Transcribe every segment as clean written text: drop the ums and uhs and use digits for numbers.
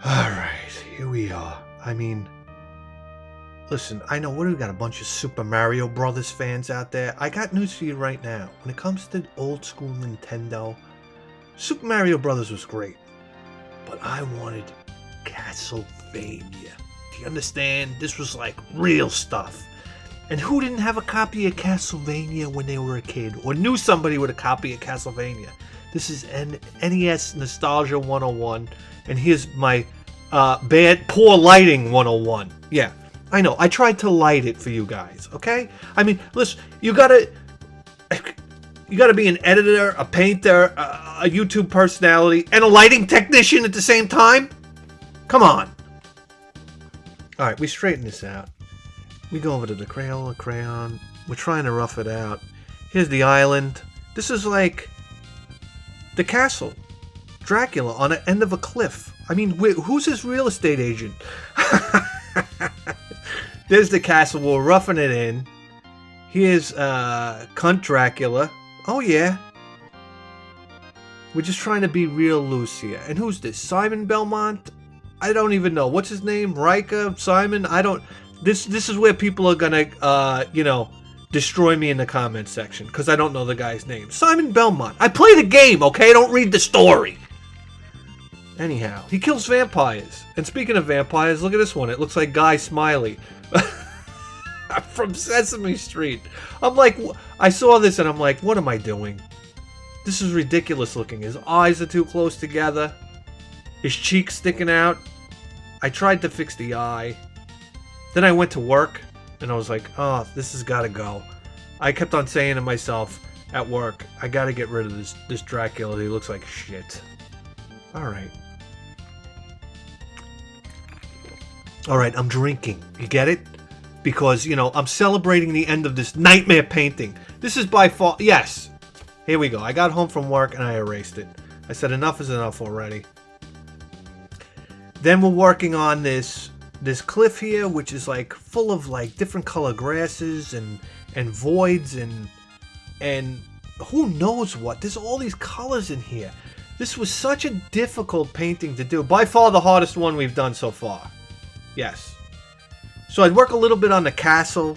Alright, here we are. I mean, listen, I know we got a bunch of Super Mario Brothers fans out there. I got news for you right now. When it comes to old school Nintendo, Super Mario Brothers was great. But I wanted Castlevania. Do you understand? This was like real stuff. And who didn't have a copy of Castlevania when they were a kid? Or knew somebody with a copy of Castlevania? This is NES Nostalgia 101. And here's my poor lighting 101. Yeah, I know. I tried to light it for you guys, okay? I mean, listen, you gotta be an editor, a painter, a YouTube personality, and a lighting technician at the same time? Come on. All right, we straighten this out. We go over to the crayon. We're trying to rough it out. Here's the island. This is like the castle. Dracula on the end of a cliff. I mean, who's his real estate agent? There's the castle. We're roughing it in. Here's cunt Dracula. Oh, yeah. We're just trying to be real loose here. And who's this? Simon Belmont? I don't even know. What's his name? Rika? Simon? I don't... This is where people are gonna, destroy me in the comments section. Because I don't know the guy's name. Simon Belmont. I play the game, okay? I don't read the story. Anyhow, he kills vampires. And speaking of vampires, look at this one. It looks like Guy Smiley. From Sesame Street. I'm like, I saw this and I'm like, what am I doing? This is ridiculous looking. His eyes are too close together. His cheeks sticking out. I tried to fix the eye. Then I went to work and I was like, oh, this has got to go. I kept on saying to myself at work, I got to get rid of this Dracula. He looks like shit. Alright. Alright, I'm drinking. You get it? Because, I'm celebrating the end of this nightmare painting. This is by far... Yes. Here we go. I got home from work and I erased it. I said enough is enough already. Then we're working on this cliff here, which is like full of like different color grasses and voids and who knows what. There's all these colors in here. This was such a difficult painting to do. By far the hardest one we've done so far. Yes. So I'd work a little bit on the castle,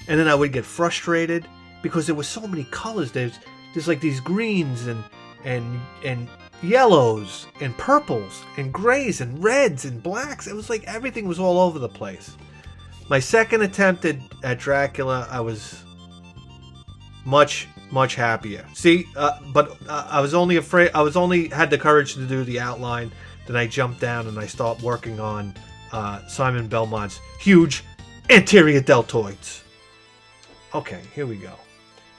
and then I would get frustrated because there were so many colors. There's like these greens and yellows and purples and grays and reds and blacks. It was like everything was all over the place. My second attempt at Dracula, I was much happier. See, but I was only afraid. I only had the courage to do the outline. Then I jumped down and I started working on Simon Belmont's huge anterior deltoids. Okay, here we go.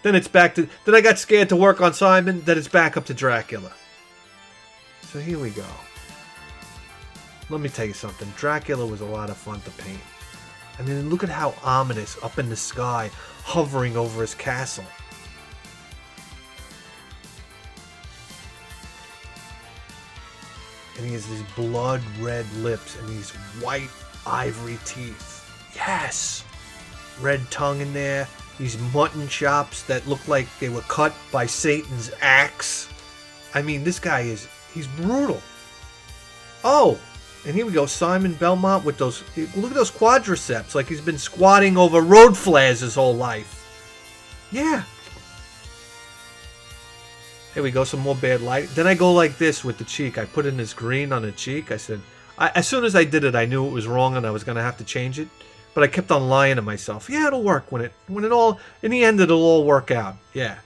Then it's back to... Then I got scared to work on Simon. Then it's back up to Dracula. So here we go. Let me tell you something. Dracula was a lot of fun to paint. I mean, look at how ominous up in the sky, hovering over his castle. And he has these blood red lips and these white ivory teeth. Yes! Red tongue in there. These mutton chops that look like they were cut by Satan's axe. I mean, this guy he's brutal. Oh! And here we go. Simon Belmont with those... Look at those quadriceps. Like he's been squatting over road flares his whole life. Yeah. Here we go, some more bad light. Then I go like this with the cheek. I put in this green on the cheek. I said, as soon as I did it, I knew it was wrong and I was going to have to change it. But I kept on lying to myself. Yeah, it'll work when it all, in the end, it'll all work out. Yeah.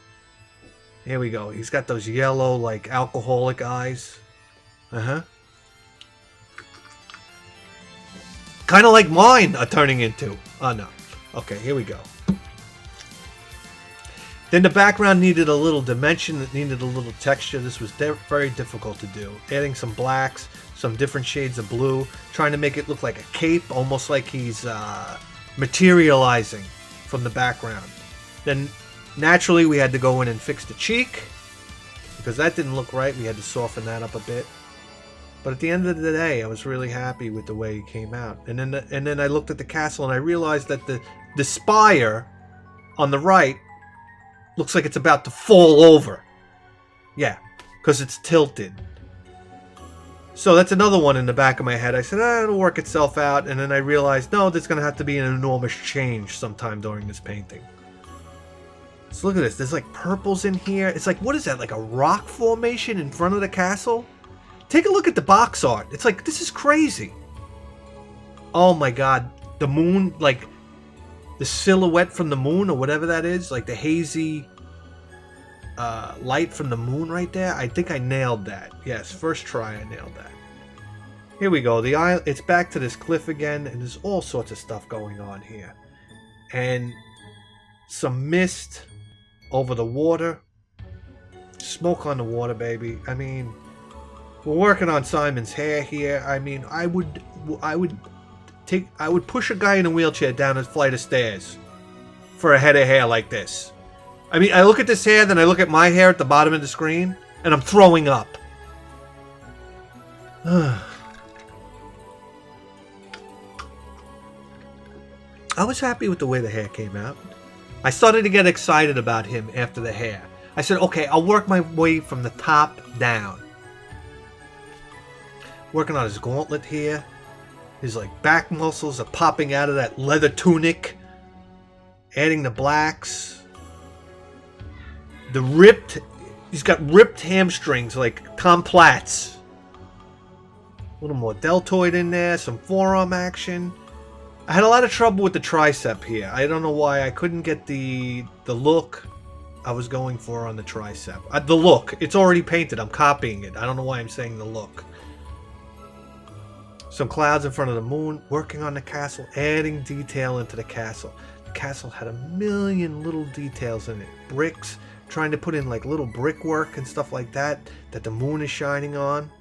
Here we go. He's got those yellow, like, alcoholic eyes. Uh-huh. Kind of like mine are turning into. Oh, no. Okay, here we go. Then the background needed a little dimension, it needed a little texture. This was very difficult to do. Adding some blacks, some different shades of blue, trying to make it look like a cape, almost like he's materializing from the background. Then naturally we had to go in and fix the cheek because that didn't look right. We had to soften that up a bit. But at the end of the day, I was really happy with the way it came out. And then I looked at the castle and I realized that the spire on the right looks like it's about to fall over. Yeah, because it's tilted. So that's another one in the back of my head. I said, it'll work itself out. And then I realized, no, there's going to have to be an enormous change sometime during this painting. So look at this. There's like purples in here. It's like, what is that? Like a rock formation in front of the castle? Take a look at the box art. It's like, this is crazy. Oh my God. The moon, like the silhouette from the moon or whatever that is. Like the hazy light from the moon right there. I think I nailed that. Yes, first try I nailed that. Here we go. The island, it's back to this cliff again, and there's all sorts of stuff going on here. And some mist over the water. Smoke on the water, baby. I mean, we're working on Simon's hair here. I mean, I would push a guy in a wheelchair down a flight of stairs for a head of hair like this. I mean, I look at this hair, then I look at my hair at the bottom of the screen, and I'm throwing up. I was happy with the way the hair came out. I started to get excited about him after the hair. I said, okay, I'll work my way from the top down. Working on his gauntlet here. His like back muscles are popping out of that leather tunic. Adding the blacks. The ripped, he's got ripped hamstrings like Tom Platz. A little more deltoid in there, some forearm action. I had a lot of trouble with the tricep here. I don't know why I couldn't get the look I was going for on the tricep. The look, it's already painted. I'm copying it. I don't know why I'm saying the look. Some clouds in front of the moon, working on the castle, adding detail into the castle. The castle had a million little details in it. Bricks, trying to put in like little brickwork and stuff like that the moon is shining on.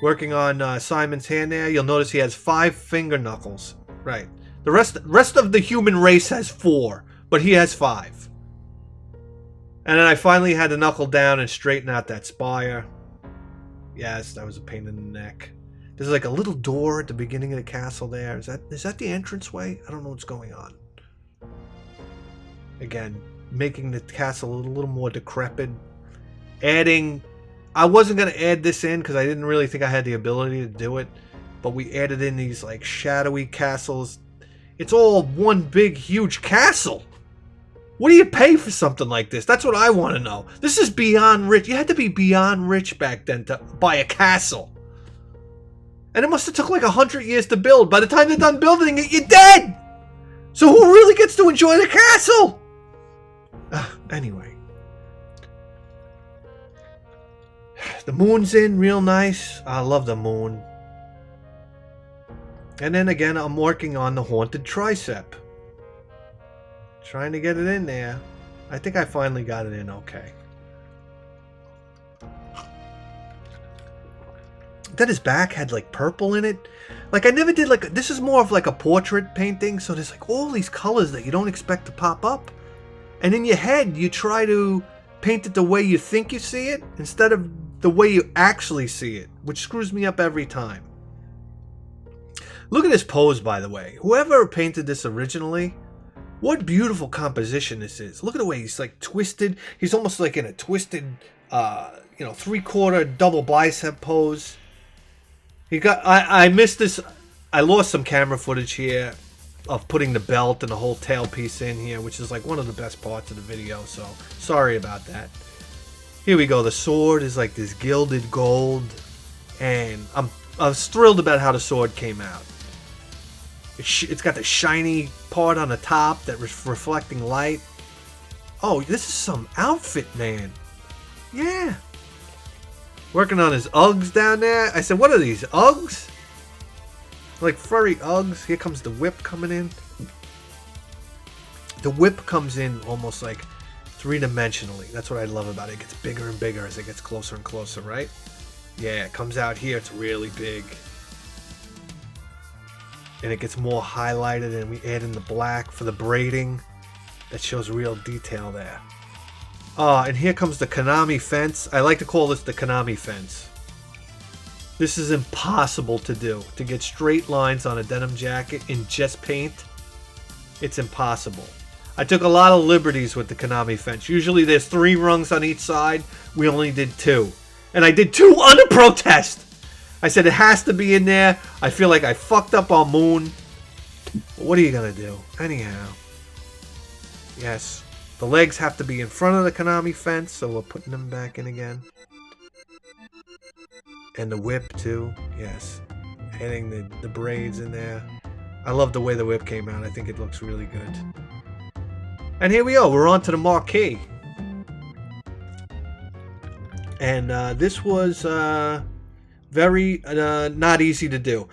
Working on Simon's hand there. You'll notice he has 5 finger knuckles. Right. The rest of the human race has 4, but he has 5. And then I finally had to knuckle down and straighten out that spire. Yes, that was a pain in the neck. There's like a little door at the beginning of the castle there. Is that the entranceway? I don't know what's going on. Again, making the castle a little more decrepit. Adding... I wasn't going to add this in because I didn't really think I had the ability to do it. But we added in these like shadowy castles. It's all one big huge castle. What do you pay for something like this? That's what I want to know. This is beyond rich. You had to be beyond rich back then to buy a castle. And it must have took like 100 years to build. By the time they're done building it, you're dead. So who really gets to enjoy the castle? Anyway. The moon's in real nice. I love the moon. And then again, I'm working on the haunted tricep. Trying to get it in there. I think I finally got it in okay. Then his back had like purple in it. Like I never did like... This is more of like a portrait painting. So there's like all these colors that you don't expect to pop up. And in your head, you try to paint it the way you think you see it. Instead of the way you actually see it. Which screws me up every time. Look at this pose, by the way. Whoever painted this originally... What beautiful composition this is. Look at the way he's like twisted. He's almost like in a twisted, 3/4 double bicep pose. He got, I missed this. I lost some camera footage here of putting the belt and the whole tailpiece in here, which is like one of the best parts of the video. So sorry about that. Here we go. The sword is like this gilded gold. And I was thrilled about how the sword came out. It's got the shiny part on the top that was reflecting light. Oh, this is some outfit, man. Yeah. Working on his Uggs down there. I said, what are these, Uggs? Like furry Uggs. Here comes the whip coming in. The whip comes in almost like 3-dimensionally. That's what I love about it. It gets bigger and bigger as it gets closer and closer, right? Yeah, it comes out here. It's really big. And it gets more highlighted, and we add in the black for the braiding. That shows real detail there. And here comes the Konami fence. I like to call this the Konami fence. This is impossible to do. To get straight lines on a denim jacket in just paint, it's impossible. I took a lot of liberties with the Konami fence. Usually there's 3 rungs on each side. We only did 2. And I did 2 under protest! I said it has to be in there. I feel like I fucked up on Moon. But what are you going to do? Anyhow. Yes. The legs have to be in front of the Konami fence, so we're putting them back in again. And the whip, too. Yes. Adding the braids in there. I love the way the whip came out. I think it looks really good. And here we go. We're on to the marquee. And this was very not easy to do.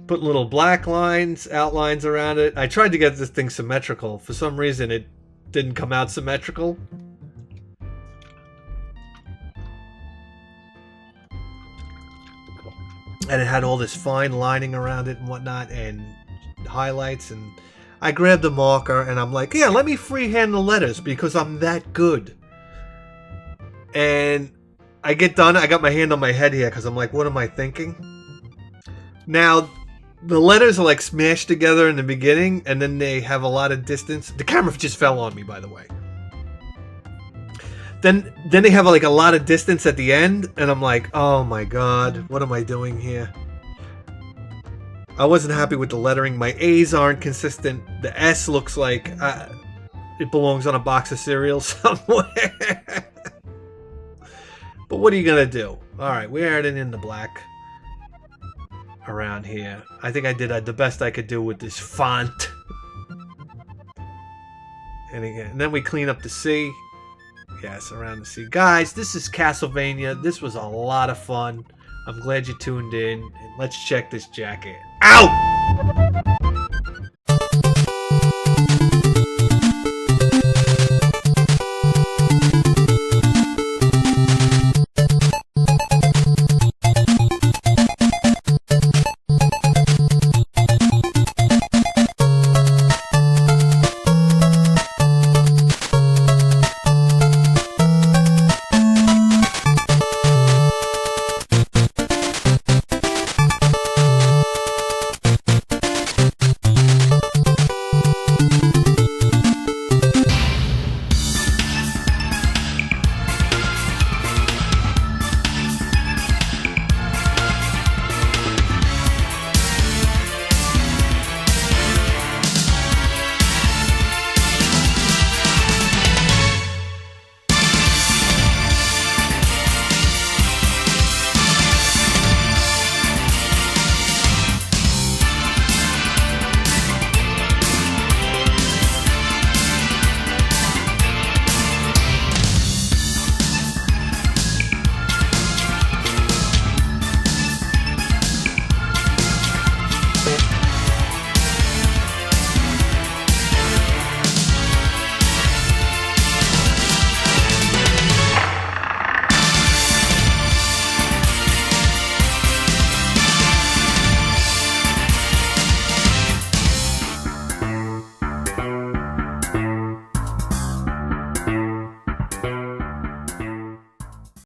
Put little black lines, outlines around it. I tried to get this thing symmetrical. For some reason, it didn't come out symmetrical. And it had all this fine lining around it and whatnot, and highlights. And I grabbed a marker, and I'm like, yeah, let me freehand the letters because I'm that good. And I get done. I got my hand on my head here because I'm like, what am I thinking? Now, the letters are like smashed together in the beginning, and then they have a lot of distance. The camera just fell on me, by the way. Then they have like a lot of distance at the end, and I'm like, oh my god, what am I doing here? I wasn't happy with the lettering. My A's aren't consistent. The S looks like it belongs on a box of cereal somewhere. But what are you gonna do? Alright, we added in the black around here. I think I did the best I could do with this font. And again, and then we clean up the C. Yes, around the C. Guys, this is Castlevania. This was a lot of fun. I'm glad you tuned in. And let's check this jacket out.